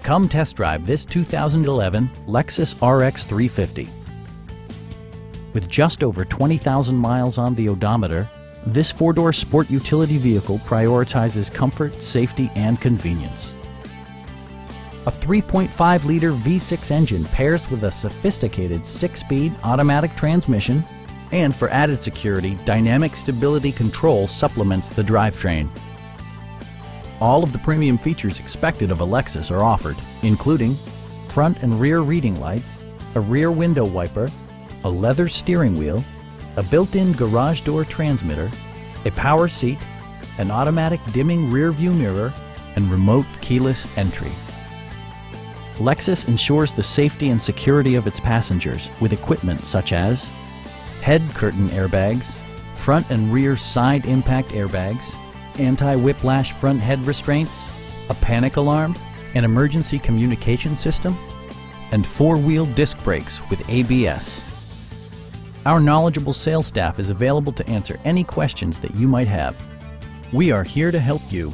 Come test drive this 2011 Lexus RX 350. With just over 20,000 miles on the odometer, this four-door sport utility vehicle prioritizes comfort, safety, and convenience. A 3.5-liter V6 engine pairs with a sophisticated 6-speed automatic transmission, and for added security, dynamic stability control supplements the drivetrain. All of the premium features expected of a Lexus are offered, including front and rear reading lights, a rear window wiper, a leather steering wheel, a built-in garage door transmitter, a power seat, an automatic dimming rear view mirror, and remote keyless entry. Lexus ensures the safety and security of its passengers with equipment such as head curtain airbags, front and rear side impact airbags, anti-whiplash front head restraints, a panic alarm, an emergency communication system, and four-wheel disc brakes with ABS. Our knowledgeable sales staff is available to answer any questions that you might have. We are here to help you.